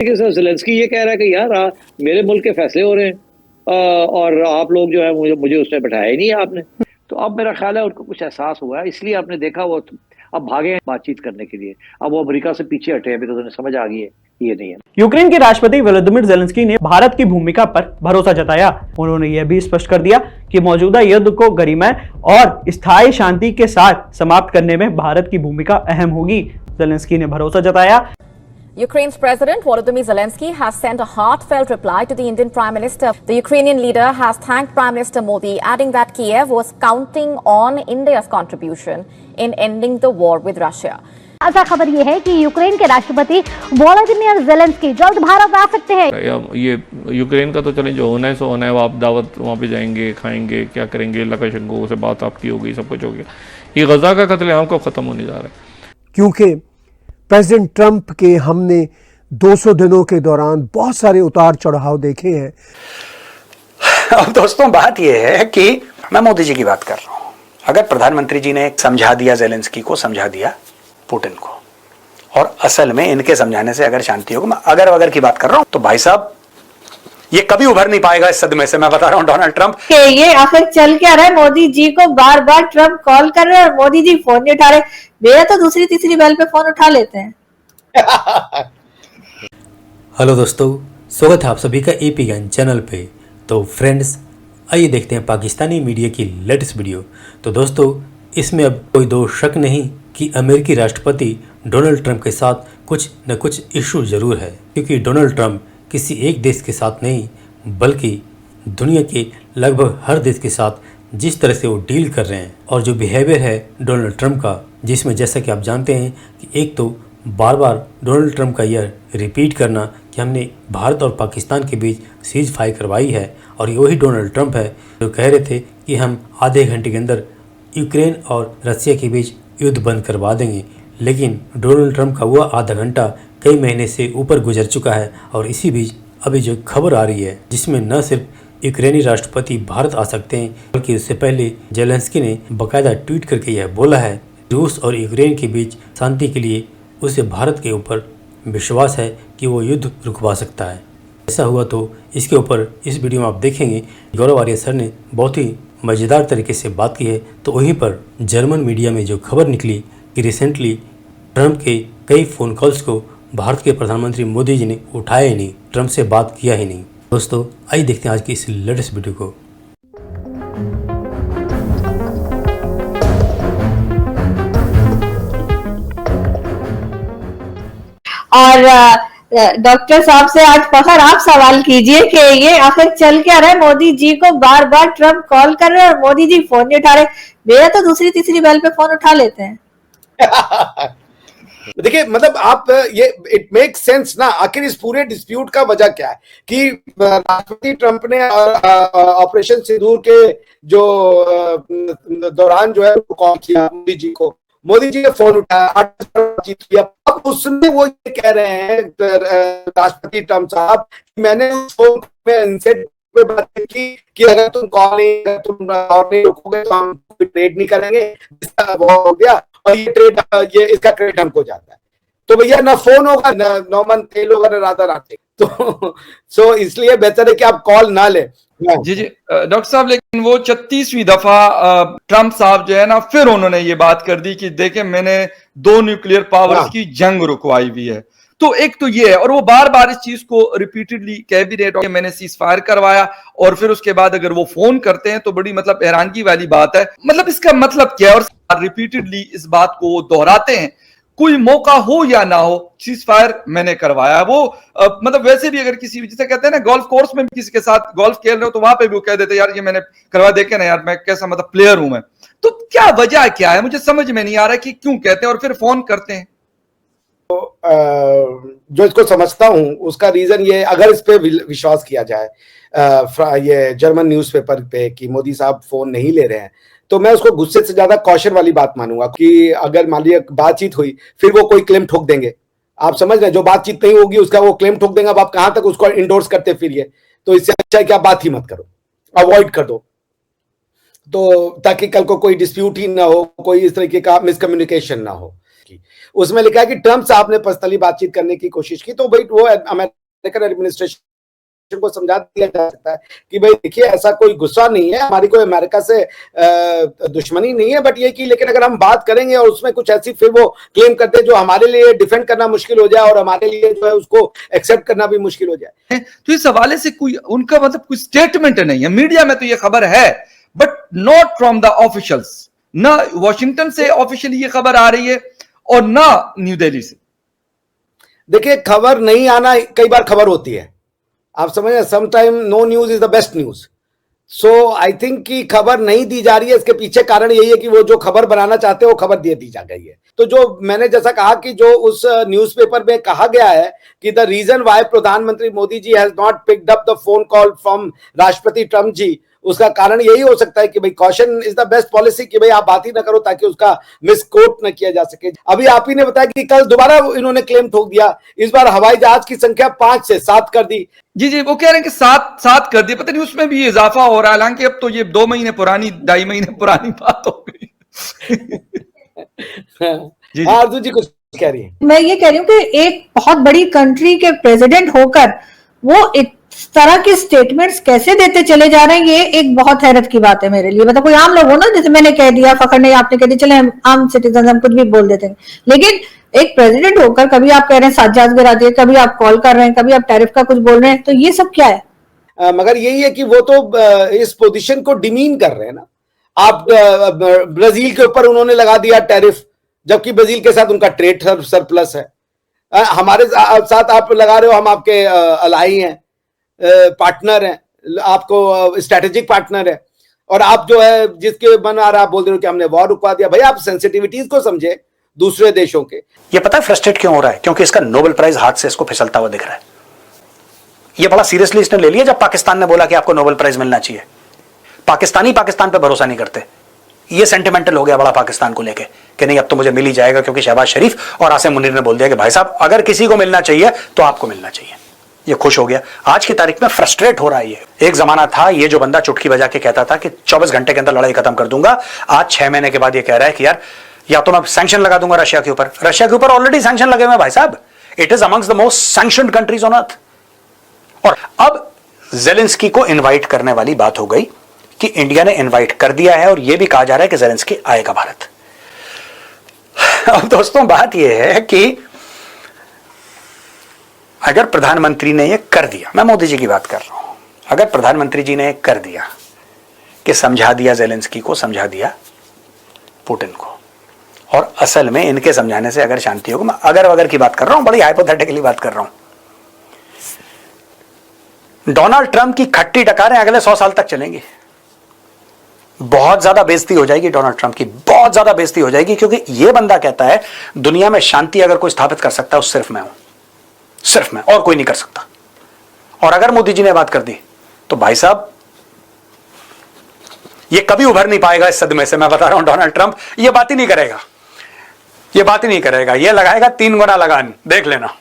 कि sir Zelensky ये कह रहा है कि यार मेरे मुल्क के फैसले हो रहे हैं और आप लोग जो है मुझे उसमें बैठाया ही नहीं है आपने। तो अब मेरा ख्याल है उनको कुछ एहसास हुआ है, इसलिए आपने देखा वो अब भागे हैं बातचीत करने के लिए। अब वो अमेरिका से पीछे हटे हैं, अभी तो उन्हें समझ आ गई है ये नहीं है। यूक्रेन के राष्ट्रपति व्लादिमीर ज़ेलेंस्की ने भारत की भूमिका पर भरोसा जताया। उन्होंने यह भी स्पष्ट कर दिया कि मौजूदा युद्ध को गरिमामय और स्थायी शांति के साथ समाप्त करने में भारत की भूमिका अहम होगी। ज़ेलेंस्की ने भरोसा जताया। Ukraine's President Volodymyr Zelensky has sent a heartfelt reply to the Indian Prime Minister. The Ukrainian leader has thanked Prime Minister Modi, adding that Kiev was counting on India's contribution in ending the war with Russia. ताज़ा खबर ये है कि Ukraine के राष्ट्रपति Volodymyr Zelensky जल्द भारत आ सकते हैं। ये यूक्रेन का तो चलें, जो होना है सो होना है। आप दावत वहाँ पे जाएंगे, खाएंगे, क्या करेंगे, लकाशेंको से बात आपकी हो गई, सब कुछ हो गया। ये गजा का कत्लेआम कब खत्म होने जा रहा है? क्योंकि प्रेसिडेंट ट्रंप के हमने 200 दिनों के दौरान बहुत सारे उतार चढ़ाव देखे हैं। अब दोस्तों बात यह है कि मैं मोदी जी की बात कर रहा हूं। अगर प्रधानमंत्री जी ने समझा दिया, ज़ेलेंस्की को समझा दिया, पुतिन को, और असल में इनके समझाने से अगर शांति होगी, मैं अगर की बात कर रहा हूं, तो भाई साहब ये कभी उभर नहीं पाएगा इस सदमे से। मैं बता रहा हूं डोनाल्ड ट्रंप के ये आखिर चल क्या रहा है। मोदी जी को बार बार ट्रंप कॉल कर रहे हैं और मोदी जी फोन नहीं उठा रहे। मेरा तो दूसरी तीसरी बेल पे फोन उठा लेते हैं। हेलो दोस्तों, स्वागत है आप सभी का एपी ज्ञान चैनल पे। तो फ्रेंड्स, आइए देखते हैं पाकिस्तानी मीडिया की लेटेस्ट वीडियो। तो दोस्तों, इसमें अब कोई दो शक नहीं कि अमेरिकी राष्ट्रपति डोनाल्ड ट्रंप के साथ कुछ न कुछ इशू जरूर है, क्योंकि डोनाल्ड ट्रंप किसी एक देश के साथ नहीं बल्कि दुनिया के लगभग हर देश के साथ जिस तरह से वो डील कर रहे हैं और जो बिहेवियर है डोनाल्ड ट्रंप का, जिसमें जैसा कि आप जानते हैं कि एक तो बार बार डोनाल्ड ट्रंप का यह रिपीट करना कि हमने भारत और पाकिस्तान के बीच सीज फायर करवाई है, और ये वही डोनाल्ड ट्रंप है जो कह रहे थे कि हम आधे घंटे के अंदर यूक्रेन और रसिया के बीच युद्ध बंद करवा देंगे। लेकिन डोनाल्ड ट्रंप का हुआ आधा घंटा कई महीने से ऊपर गुजर चुका है, और इसी बीच अभी जो खबर आ रही है जिसमें न सिर्फ यूक्रेनी राष्ट्रपति भारत आ सकते हैं, बल्कि उससे पहले ज़ेलेंस्की ने बाकायदा ट्वीट करके यह बोला है रूस और यूक्रेन के बीच शांति के लिए उसे भारत के ऊपर विश्वास है कि वो युद्ध रुकवा सकता है। ऐसा हुआ तो इसके ऊपर इस वीडियो में आप देखेंगे गौरव आर्य सर ने बहुत ही मज़ेदार तरीके से बात की है। तो वहीं पर जर्मन मीडिया में जो खबर निकली कि रिसेंटली ट्रंप के कई फ़ोन कॉल्स को भारत के प्रधानमंत्री मोदी जी ने उठाया ही नहीं, ट्रंप से बात किया ही नहीं। दोस्तों, आइए देखते हैं आज की इस लेटेस्ट वीडियो को। और डॉक्टर साहब से आज फखर आप सवाल कीजिए कि ये आखिर चल क्या रहा है। मोदी जी को बार बार ट्रंप कॉल कर रहे हैं और मोदी जी फोन नहीं उठा रहे। मेरा तो दूसरी तीसरी बेल पे फोन उठा लेते हैं। देखिए, मतलब आप ये इट मेक सेंस ना। आखिर इस पूरे डिस्प्यूट का वजह क्या है कि राष्ट्रपति ट्रंप ने ऑपरेशन सिंदूर के जो दौरान जो है कॉल किया मोदी जी को, मोदी जी ने फोन उठाया, बातचीत किया। अब उसमें वो ये कह रहे हैं राष्ट्रपति ट्रंप साहब, मैंने फोन में इनसे बात की कि अगर तुम कॉल नहीं, अगर तुम और नहीं रोकोगे तो हम ट्रेड नहीं करेंगे। वो हो गया और ये ट्रेड, ये इसका क्रेडिट हमको जाता है। तो भैया ना फोन होगा, ना नॉर्मल तेल होगा, ना राधा रात। तो सो इसलिए बेहतर है कि आप कॉल ना ले। जी डॉक्टर साहब, लेकिन वो 36वीं दफा ट्रंप साहब जो है ना, फिर उन्होंने ये बात कर दी कि देखें मैंने 2 न्यूक्लियर पावर्स की जंग रुकवाई हुई है। तो एक तो ये है, और वो बार बार इस चीज को रिपीटेडली कह भी रहे, मैंने सीज फायर करवाया, और फिर उसके बाद अगर वो फोन करते हैं तो बड़ी मतलब हैरानगी वाली बात है। मतलब इसका मतलब क्या है? और रिपीटेडली इस बात को वो दोहराते हैं, कोई मौका हो या ना हो, सीज फायर मैंने करवाया। वो मतलब वैसे भी अगर किसी, जिसे कहते हैं ना गोल्फ कोर्स में किसी के साथ गोल्फ खेल रहे हो तो वहां पे भी वो कह देते यार ये मैंने करवा, देखे ना यार मैं कैसा मतलब प्लेयर हूं मैं। तो क्या वजह क्या है, मुझे समझ में नहीं आ रहा कि क्यों कहते हैं और फिर फोन करते हैं। जो इसको समझता हूं उसका रीजन ये, अगर इस पे विश्वास किया जाए ये जर्मन न्यूज़पेपर पे कि मोदी साहब फोन नहीं ले रहे हैं, तो मैं उसको गुस्से से ज्यादा कॉशन वाली बात मानूंगा कि अगर मान लिया बातचीत हुई, फिर वो कोई क्लेम ठोक देंगे। आप समझ रहे हैं, जो बातचीत नहीं होगी उसका वो क्लेम ठोक देंगे। अब आप कहां तक उसको इंडोर्स करते फिरिए। तो इससे अच्छा है कि आप बात ही मत करो, अवॉइड कर दो, तो ताकि कल को कोई डिस्प्यूट ही ना हो, कोई इस तरीके का मिसकम्युनिकेशन ना हो। की, उसमें लिखा है कि ट्रंप साहब ने पर्सनली बातचीत करने की कोशिश की, तो भाई वो अमेरिकन एडमिनिस्ट्रेशन को समझा दिया जा सकता है कि भाई देखिए ऐसा कोई गुस्सा नहीं है, हमारी कोई अमेरिका से दुश्मनी नहीं है, बट ये कि लेकिन अगर हम बात करेंगे और उसमें कुछ ऐसी फिर वो क्लेम करते हैं जो हमारे लिए डिफेंड करना मुश्किल हो जाए और हमारे लिए जो है उसको एक्सेप्ट करना भी मुश्किल हो जाए। तो इस हवाले से कोई उनका मतलब कोई स्टेटमेंट नहीं है। मीडिया में तो ये खबर है but not from the officials, ना वॉशिंगटन से ऑफिशियली ये खबर आ रही है और ना न्यू दिल्ली से। देखिए खबर नहीं आना कई बार खबर होती है, आप समझ रहे, sometime no news is the best news. So I think कि खबर नहीं दी जा रही है, इसके पीछे कारण यही है कि वो जो खबर बनाना चाहते हैं वो खबर दी जा गई है। तो जो मैंने जैसा कहा कि जो उस न्यूज़पेपर में कहा गया है कि द रीजन वाई प्रधानमंत्री Modi ji has not picked up the phone call from राष्ट्रपति ट्रंप जी, उसका कारण यही हो सकता है कि भाई caution is the best policy, कि भाई आप बात ही ना करो ताकि उसका मिसकोट न किया जा सके। अभी आप ही ने बताया कि कल दोबारा इन्होंने क्लेम ठोक दिया, इस बार हवाई जहाज की संख्या 5 से 7 कर दी। जी वो कह रहे हैं कि 7 कर दिए, पता नहीं उसमें भी इजाफा हो रहा है, हालांकि अब तो ये 2 महीने पुरानी 2.5 महीने पुरानी बात हो गई। हाँ अर्जुन जी कुछ कह रही है। मैं ये कह रही हूँ कि एक बहुत बड़ी कंट्री के प्रेसिडेंट होकर वो इस तरह के स्टेटमेंट्स कैसे देते चले जा रहे हैं, ये एक बहुत हैरत की बात है मेरे लिए। मतलब कोई आम लोग हो ना, जैसे मैंने कह दिया, फखर ने आपने कह दिया, चले हम आम सिटीजन हम कुछ भी बोल देते हैं, लेकिन एक प्रेसिडेंट होकर कभी आप कह रहे हैं 7 जहाज गिरा दिए, कभी आप कॉल कर रहे हैं, कभी आप टैरिफ का कुछ बोल रहे हैं, तो ये सब क्या है? मगर यही है कि वो तो इस पोजीशन को डिमीन कर रहे हैं ना। आप ब्राजील के ऊपर उन्होंने लगा दिया टैरिफ, जबकि ब्राजील के साथ उनका ट्रेड सरप्लस है। हमारे साथ आप लगा रहे हो, हम आपके अलाई हैं, पार्टनर हैं, आपको स्ट्रेटेजिक पार्टनर है, और आप जो है जिसके मन आ रहा आप बोल रहे हो कि हमने वॉर रुकवा दिया। भाई आप सेंसिटिविटीज को समझे दूसरे देशों के। ये पता है फ्रस्ट्रेट क्यों हो रहा है? क्योंकि इसका नोबेल प्राइज हाथ से इसको फिसलता हुआ दिख रहा है। ये बड़ा सीरियसली इसने ले लिया जब पाकिस्तान ने बोला कि आपको नोबेल प्राइज मिलना चाहिए। पाकिस्तानी पाकिस्तान पे भरोसा नहीं करते, ये सेंटिमेंटल हो गया बड़ा पाकिस्तान को लेके कि नहीं अब तो मुझे मिल ही जाएगा, क्योंकि शहबाज शरीफ और आसिम मुनीर ने बोल दिया कि भाई साहब अगर किसी को मिलना चाहिए तो आपको मिलना चाहिए। ये खुश हो गया। आज की तारीख में फ्रस्ट्रेट हो रहा है। ये एक जमाना था ये जो बंदा चुटकी बजा के कहता था कि 24 घंटे के अंदर लड़ाई खत्म कर दूंगा, आज 6 महीने के बाद ये कह रहा है कि यार या तो मैं सैंक्शन लगा दूंगा रशिया के ऊपर। रशिया के ऊपर ऑलरेडी सैंक्शन लगे हुए हैं भाई साहब, it is amongst the most sanctioned countries on earth. और अब ज़ेलेंस्की को इनवाइट करने वाली बात हो गई कि इंडिया ने इनवाइट कर दिया है, और यह भी कहा जा रहा है कि ज़ेलेंस्की आएगा भारत। अब दोस्तों बात यह है कि अगर प्रधानमंत्री ने यह कर दिया, मैं मोदी जी की बात कर रहा हूं, अगर प्रधानमंत्री जी ने कर दिया कि समझा दिया ज़ेलेंस्की को, समझा दिया पुतिन को, और असल में इनके समझाने से अगर शांति होगी, मैं अगर की बात कर रहा हूं, बड़ी हाइपोथेटिकली बात कर रहा हूं, डोनाल्ड ट्रंप की खट्टी टकारें अगले 100 साल तक चलेंगी। बहुत ज्यादा बेइज्जती हो जाएगी डोनाल्ड ट्रंप की, बहुत ज्यादा बेइज्जती हो जाएगी, क्योंकि यह बंदा कहता है दुनिया में शांति अगर कोई स्थापित कर सकता है वो सिर्फ मैं हूं, सिर्फ मैं, और कोई नहीं कर सकता। और अगर मोदी जी ने बात कर दी तो भाई साहब ये कभी उभर नहीं पाएगा इस सदमे से। मैं बता रहा हूं डोनाल्ड ट्रंप ये बात ही नहीं करेगा, ये बात ही नहीं करेगा, ये लगाएगा 3 गुना लगान, देख लेना।